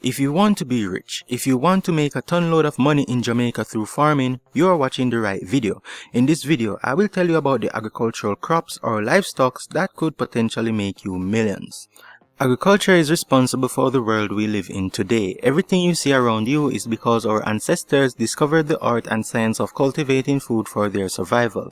If you want to be rich, if you want to make a ton load of money in Jamaica through farming, you are watching the right video. In this video, I will tell you about the agricultural crops or livestock that could potentially make you millions. Agriculture is responsible for the world we live in today. Everything you see around you is because our ancestors discovered the art and science of cultivating food for their survival.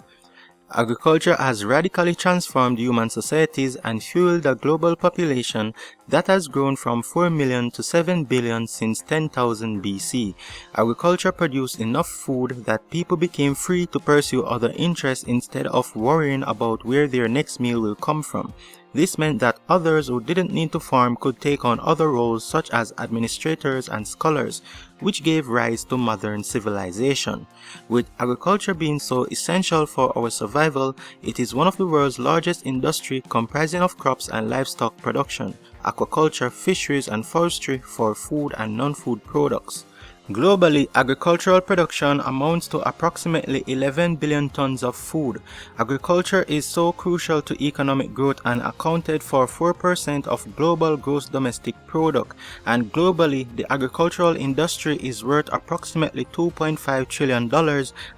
Agriculture has radically transformed human societies and fueled a global population that has grown from 4 million to 7 billion since 10,000 BC. Agriculture produced enough food that people became free to pursue other interests instead of worrying about where their next meal will come from. This meant that others who didn't need to farm could take on other roles such as administrators and scholars, which gave rise to modern civilization. With agriculture being so essential for our survival, it is one of the world's largest industry comprising of crops and livestock production, aquaculture, fisheries and forestry for food and non-food products. Globally, agricultural production amounts to approximately 11 billion tons of food. Agriculture is so crucial to economic growth and accounted for 4% of global gross domestic product. And globally, the agricultural industry is worth approximately $2.5 trillion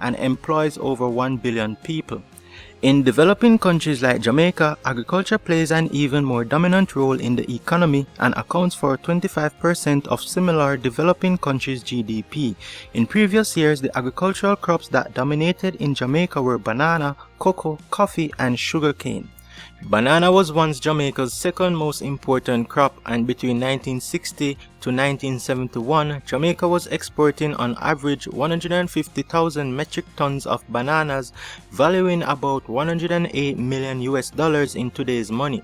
and employs over 1 billion people. In developing countries like Jamaica, agriculture plays an even more dominant role in the economy and accounts for 25% of similar developing countries' GDP. In previous years, the agricultural crops that dominated in Jamaica were banana, cocoa, coffee, and sugarcane. Banana was once Jamaica's second most important crop, and between 1960 to 1971, Jamaica was exporting on average 150,000 metric tons of bananas, valuing about $108 million in today's money.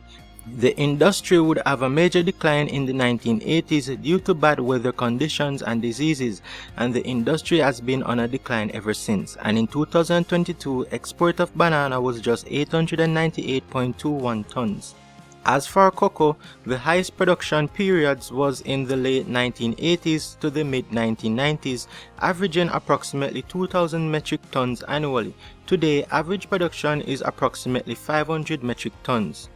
The industry would have a major decline in the 1980s due to bad weather conditions and diseases, and the industry has been on a decline ever since. And in 2022, export of banana was just 898.21 tons. As for cocoa, the highest production periods was in the late 1980s to the mid-1990s, averaging approximately 2,000 metric tons annually. Today, average production is approximately 500 metric tons.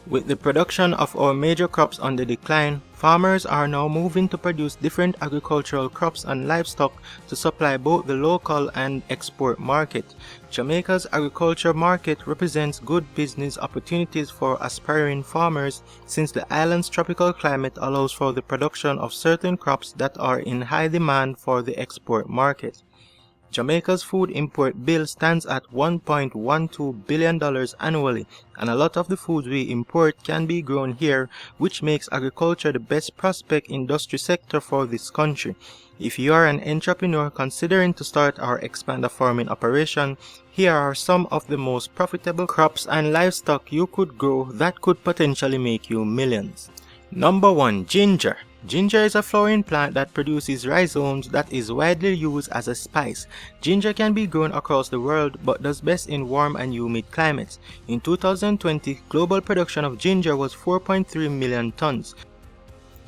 With the production of our major crops on the decline, farmers are now moving to produce different agricultural crops and livestock to supply both the local and export market. Jamaica's agriculture market represents good business opportunities for aspiring farmers since the island's tropical climate allows for the production of certain crops that are in high demand for the export market. Jamaica's food import bill stands at $1.12 billion annually, and a lot of the foods we import can be grown here, which makes agriculture the best prospect industry sector for this country. If you are an entrepreneur considering to start or expand a farming operation, here are some of the most profitable crops and livestock you could grow that could potentially make you millions. Number 1. Ginger. Ginger is a flowering plant that produces rhizomes that is widely used as a spice. Ginger can be grown across the world but does best in warm and humid climates. In 2020, global production of ginger was 4.3 million tons.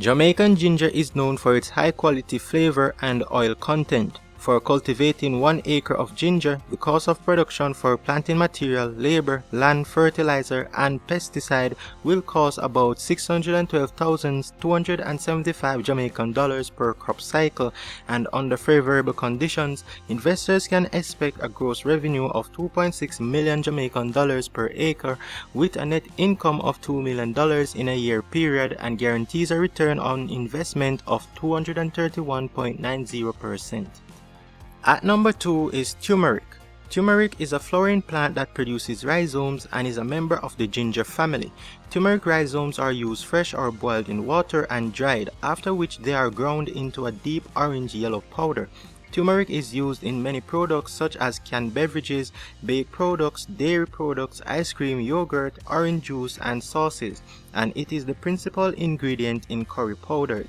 Jamaican ginger is known for its high quality flavor and oil content. For cultivating 1 acre of ginger, the cost of production for planting material, labor, land, fertilizer, and pesticide will cost about $612,275 Jamaican dollars per crop cycle, and under favorable conditions, investors can expect a gross revenue of 2.6 million Jamaican dollars per acre with a net income of $2 million in a year period and guarantees a return on investment of 231.90%. At number 2 is turmeric. Turmeric is a flowering plant that produces rhizomes and is a member of the ginger family. Turmeric rhizomes are used fresh or boiled in water and dried, after which they are ground into a deep orange-yellow powder. Turmeric is used in many products such as canned beverages, baked products, dairy products, ice cream, yogurt, orange juice, and sauces, and it is the principal ingredient in curry powders.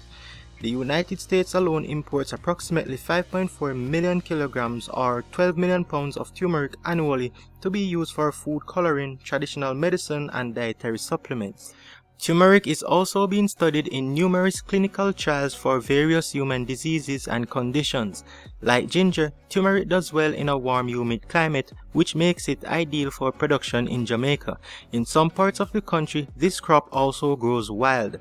The United States alone imports approximately 5.4 million kilograms or 12 million pounds of turmeric annually to be used for food coloring, traditional medicine, and dietary supplements. Turmeric is also being studied in numerous clinical trials for various human diseases and conditions. Like ginger, turmeric does well in a warm, humid climate, which makes it ideal for production in Jamaica. In some parts of the country, this crop also grows wild.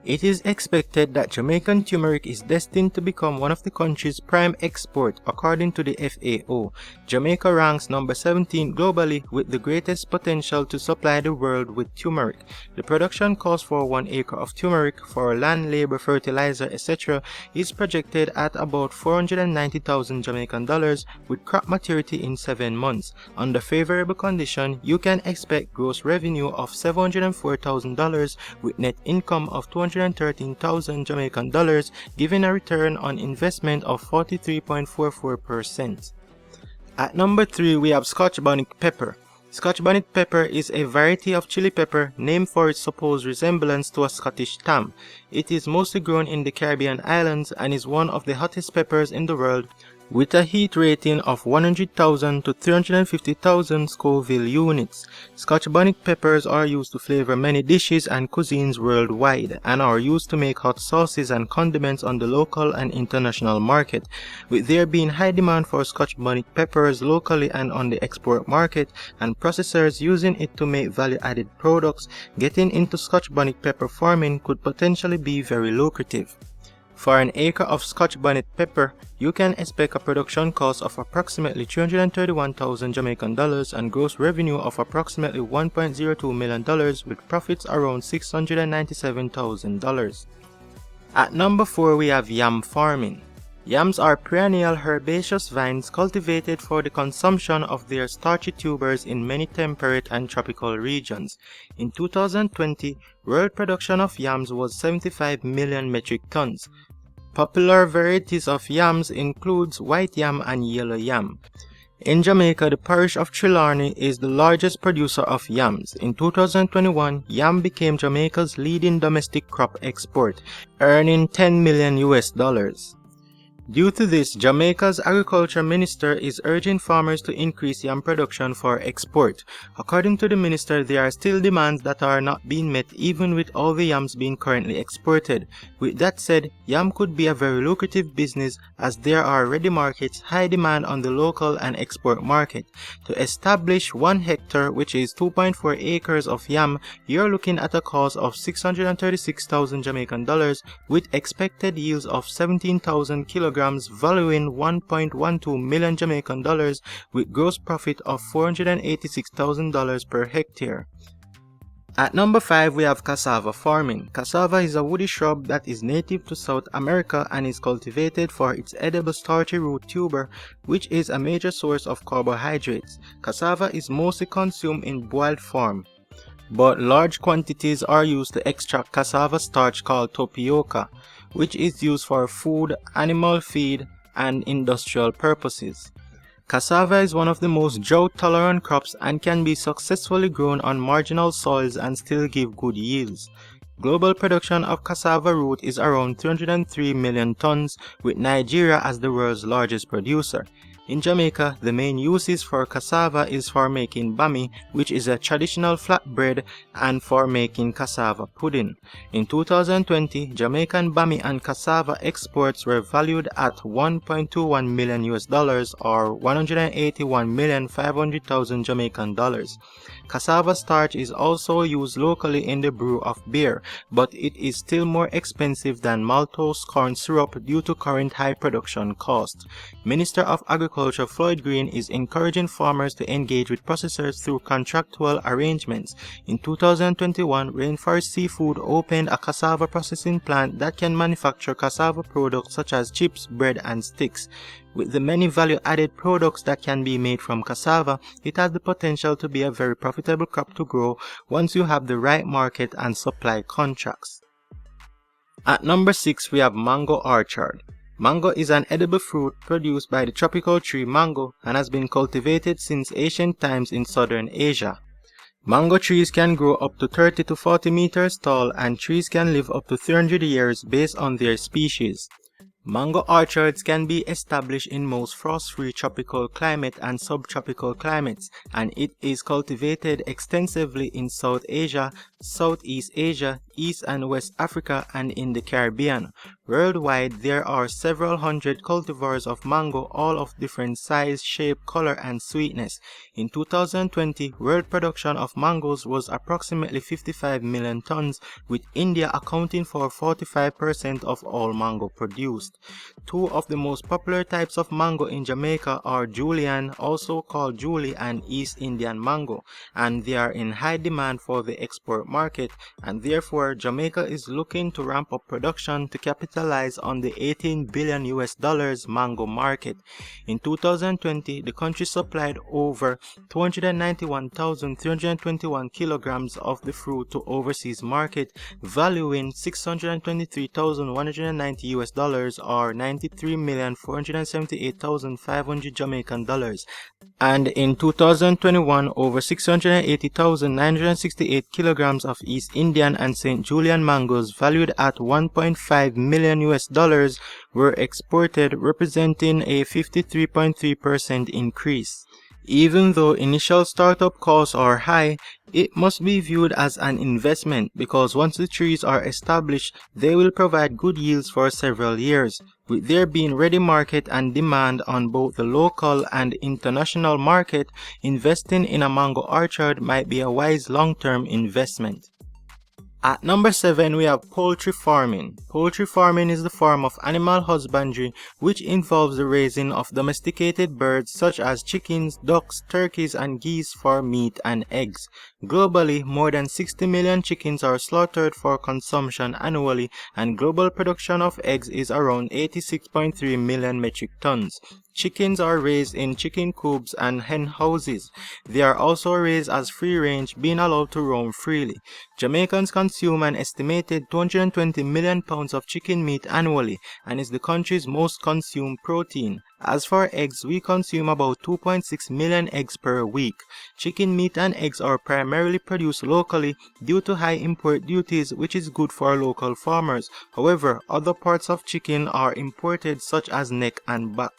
It is expected that Jamaican turmeric is destined to become one of the country's prime export according to the FAO. Jamaica ranks number 17 globally with the greatest potential to supply the world with turmeric. The production cost for 1 acre of turmeric for land, labor, fertilizer, etc. is projected at about 490,000 Jamaican dollars with crop maturity in 7 months. Under favorable condition, you can expect gross revenue of $704,000 with net income of 213,000 Jamaican dollars, giving a return on investment of 43.44%. At number 3, we have Scotch bonnet pepper. Scotch bonnet pepper is a variety of chili pepper named for its supposed resemblance to a Scottish tam. It is mostly grown in the Caribbean islands and is one of the hottest peppers in the world, with a heat rating of 100,000 to 350,000 Scoville units. Scotch bonnet peppers are used to flavor many dishes and cuisines worldwide and are used to make hot sauces and condiments on the local and international market. With there being high demand for Scotch bonnet peppers locally and on the export market, and processors using it to make value-added products, getting into Scotch bonnet pepper farming could potentially be very lucrative. For an acre of Scotch bonnet pepper, you can expect a production cost of approximately 331,000 Jamaican dollars and gross revenue of approximately $1.02 million with profits around $697,000. At number 4, we have yam farming. Yams are perennial herbaceous vines cultivated for the consumption of their starchy tubers in many temperate and tropical regions. In 2020, world production of yams was 75 million metric tons. Popular varieties of yams includes white yam and yellow yam. In Jamaica, the parish of Trelawny is the largest producer of yams. In 2021, yam became Jamaica's leading domestic crop export, earning $10 million. Due to this, Jamaica's agriculture minister is urging farmers to increase yam production for export. According to the minister, there are still demands that are not being met even with all the yams being currently exported. With that said, yam could be a very lucrative business as there are ready markets, high demand on the local and export market. To establish 1 hectare, which is 2.4 acres of yam, you're looking at a cost of 636,000 Jamaican dollars with expected yields of 17,000 kilograms, valuing 1.12 million Jamaican dollars with gross profit of $486,000 per hectare. At number 5, we have cassava farming. Cassava is a woody shrub that is native to South America and is cultivated for its edible starchy root tuber, which is a major source of carbohydrates. Cassava is mostly consumed in boiled form, but large quantities are used to extract cassava starch called tapioca, which is used for food, animal feed, and industrial purposes. Cassava is one of the most drought-tolerant crops and can be successfully grown on marginal soils and still give good yields. Global production of cassava root is around 303 million tons, with Nigeria as the world's largest producer. In Jamaica, the main uses for cassava is for making bami, which is a traditional flatbread, and for making cassava pudding. In 2020, Jamaican bami and cassava exports were valued at $1.21 million or 181,500,000 Jamaican dollars. Cassava starch is also used locally in the brew of beer, but it is still more expensive than maltose corn syrup due to current high production costs. Minister of Agriculture Floyd Green is encouraging farmers to engage with processors through contractual arrangements. In 2021, Rainforest Seafood opened a cassava processing plant that can manufacture cassava products such as chips, bread, and sticks. With the many value-added products that can be made from cassava, it has the potential to be a very profitable crop to grow once you have the right market and supply contracts. At number 6, we have mango orchard. Mango is an edible fruit produced by the tropical tree mango and has been cultivated since ancient times in southern Asia. Mango trees can grow up to 30 to 40 meters tall, and trees can live up to 300 years based on their species. Mango orchards can be established in most frost-free tropical climate and subtropical climates, and it is cultivated extensively in South Asia, Southeast Asia, East and West Africa, and in the Caribbean. Worldwide, there are several hundred cultivars of mango, all of different size, shape, color, and sweetness. In 2020, world production of mangoes was approximately 55 million tons, with India accounting for 45% of all mango produced. Two of the most popular types of mango in Jamaica are Julian, also called Julie, and East Indian mango, and they are in high demand for the export market, and therefore Jamaica is looking to ramp up production to capitalize on the $18 billion mango market. In 2020, the country supplied over 291,321 kilograms of the fruit to overseas market, valuing $623,190 or 93,478,500 Jamaican dollars. And in 2021, over 680,968 kilograms of East Indian and St. Julian mangoes valued at $1.5 million were exported, representing a 53.3% increase. Even though initial startup costs are high, it must be viewed as an investment because once the trees are established, they will provide good yields for several years. With there being ready market and demand on both the local and international market, investing in a mango orchard might be a wise long-term investment. At number 7, we have poultry farming. Poultry farming is the form of animal husbandry which involves the raising of domesticated birds such as chickens, ducks, turkeys, and geese for meat and eggs. Globally, more than 60 million chickens are slaughtered for consumption annually, and global production of eggs is around 86.3 million metric tons. Chickens are raised in chicken coops and hen houses. They are also raised as free range, being allowed to roam freely. Jamaicans consume an estimated 220 million pounds of chicken meat annually and is the country's most consumed protein. As for eggs, we consume about 2.6 million eggs per week. Chicken meat and eggs are primarily produced locally due to high import duties, which is good for local farmers. However, other parts of chicken are imported such as neck and back.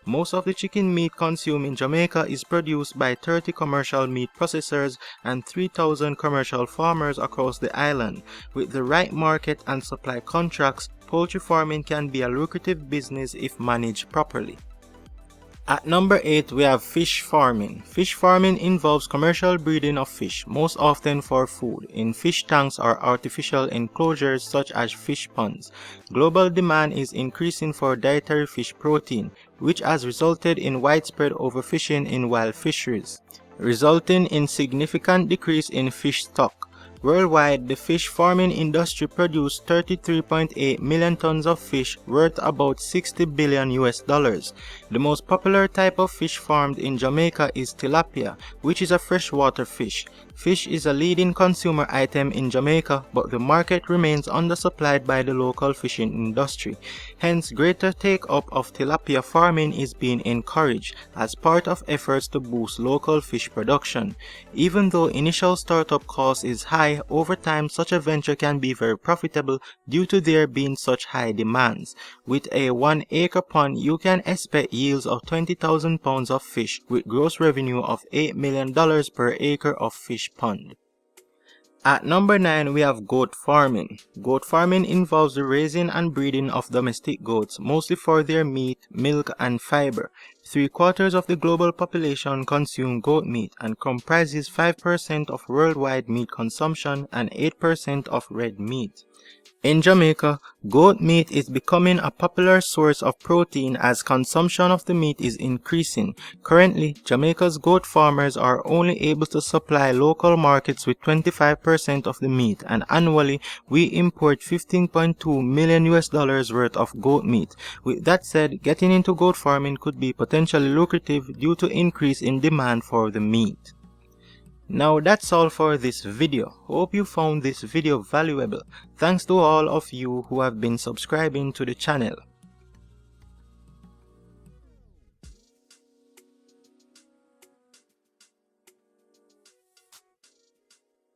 Most of the chicken meat consumed in Jamaica is produced by 30 commercial meat processors and 3,000 commercial farmers across the island. With the right market and supply contracts, poultry farming can be a lucrative business if managed properly. At number 8, we have fish farming. Fish farming involves commercial breeding of fish, most often for food, in fish tanks or artificial enclosures such as fish ponds. Global demand is increasing for dietary fish protein, which has resulted in widespread overfishing in wild fisheries, resulting in significant decrease in fish stock. Worldwide, the fish farming industry produced 33.8 million tons of fish worth about $60 billion. The most popular type of fish farmed in Jamaica is tilapia, which is a freshwater fish. Fish is a leading consumer item in Jamaica, but the market remains undersupplied by the local fishing industry. Hence, greater take-up of tilapia farming is being encouraged as part of efforts to boost local fish production. Even though initial startup cost is high, over time such a venture can be very profitable due to there being such high demands. With a 1-acre pond, you can expect yields of 20,000 pounds of fish with gross revenue of $8 million per acre of fish pond. At number 9, we have goat farming. Goat farming involves the raising and breeding of domestic goats, mostly for their meat, milk, and fiber. 3/4 of the global population consume goat meat and comprises 5% of worldwide meat consumption and 8% of red meat. In Jamaica, goat meat is becoming a popular source of protein as consumption of the meat is increasing. Currently, Jamaica's goat farmers are only able to supply local markets with 25% of the meat, and annually we import $15.2 million worth of goat meat. With that said, getting into goat farming could be potentially lucrative due to increase in demand for the meat. Now that's all for this video. Hope you found this video valuable. Thanks to all of you who have been subscribing to the channel.